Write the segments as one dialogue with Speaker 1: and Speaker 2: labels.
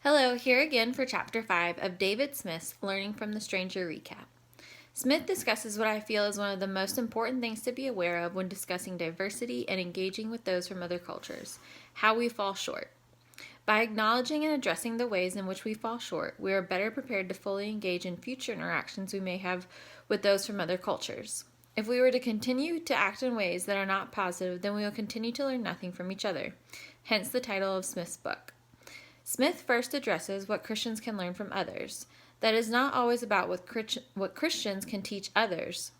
Speaker 1: Hello, here again for Chapter 5 of David Smith's Learning from the Stranger recap. Smith discusses what I feel is one of the most important things to be aware of when discussing diversity and engaging with those from other cultures: how we fall short. By acknowledging and addressing the ways in which we fall short, we are better prepared to fully engage in future interactions we may have with those from other cultures. If we were to continue to act in ways that are not positive, then we will continue to learn nothing from each other. Hence the title of Smith's book. Smith first addresses what Christians can learn from others. That is not always about what Christians can teach others.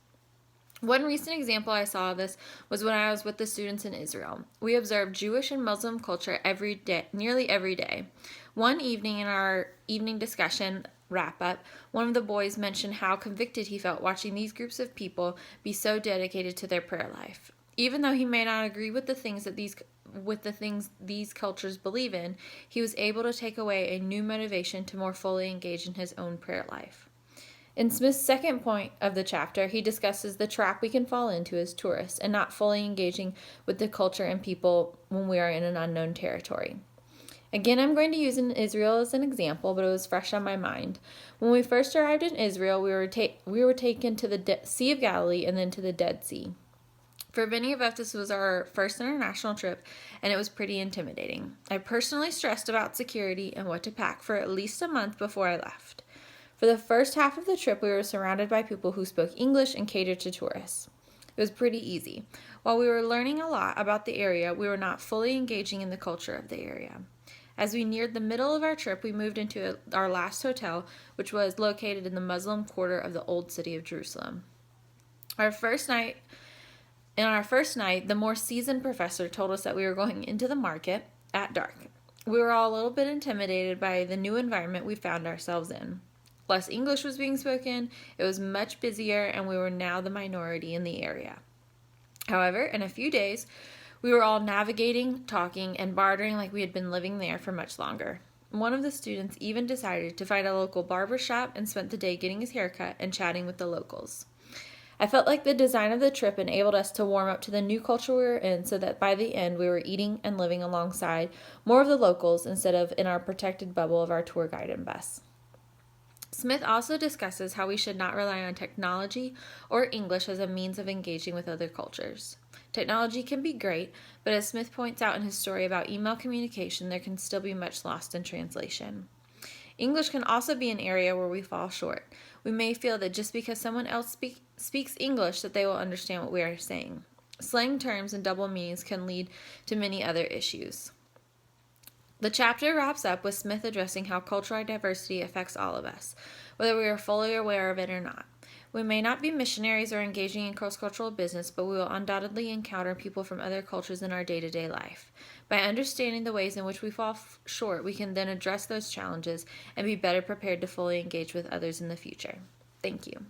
Speaker 1: One recent example I saw of this was when I was with the students in Israel. We observed Jewish and Muslim culture nearly every day. One evening in our evening discussion wrap-up, one of the boys mentioned how convicted he felt watching these groups of people be so dedicated to their prayer life. Even though he may not agree with the things these cultures believe in, he was able to take away a new motivation to more fully engage in his own prayer life. In Smith's second point of the chapter, he discusses the trap we can fall into as tourists and not fully engaging with the culture and people when we are in an unknown territory. Again, I'm going to use Israel as an example, but it was fresh on my mind. When we first arrived in Israel, we were taken to the Sea of Galilee and then to the Dead Sea. For many of us, this was our first international trip, and it was pretty intimidating. I personally stressed about security and what to pack for at least a month before I left. For the first half of the trip, we were surrounded by people who spoke English and catered to tourists. It was pretty easy. While we were learning a lot about the area, we were not fully engaging in the culture of the area. As we neared the middle of our trip, we moved into our last hotel, which was located in the Muslim quarter of the old city of Jerusalem. On our first night, the more seasoned professor told us that we were going into the market at dark. We were all a little bit intimidated by the new environment we found ourselves in. Less English was being spoken, it was much busier, and we were now the minority in the area. However, in a few days, we were all navigating, talking, and bartering like we had been living there for much longer. One of the students even decided to find a local barber shop and spent the day getting his hair cut and chatting with the locals. I felt like the design of the trip enabled us to warm up to the new culture we were in, so that by the end we were eating and living alongside more of the locals instead of in our protected bubble of our tour guide and bus. Smith also discusses how we should not rely on technology or English as a means of engaging with other cultures. Technology can be great, but as Smith points out in his story about email communication, there can still be much lost in translation. English can also be an area where we fall short. We may feel that just because someone else speaks English that they will understand what we are saying. Slang terms and double meanings can lead to many other issues. The chapter wraps up with Smith addressing how cultural diversity affects all of us, whether we are fully aware of it or not. We may not be missionaries or engaging in cross-cultural business, but we will undoubtedly encounter people from other cultures in our day-to-day life. By understanding the ways in which we fall short, we can then address those challenges and be better prepared to fully engage with others in the future. Thank you.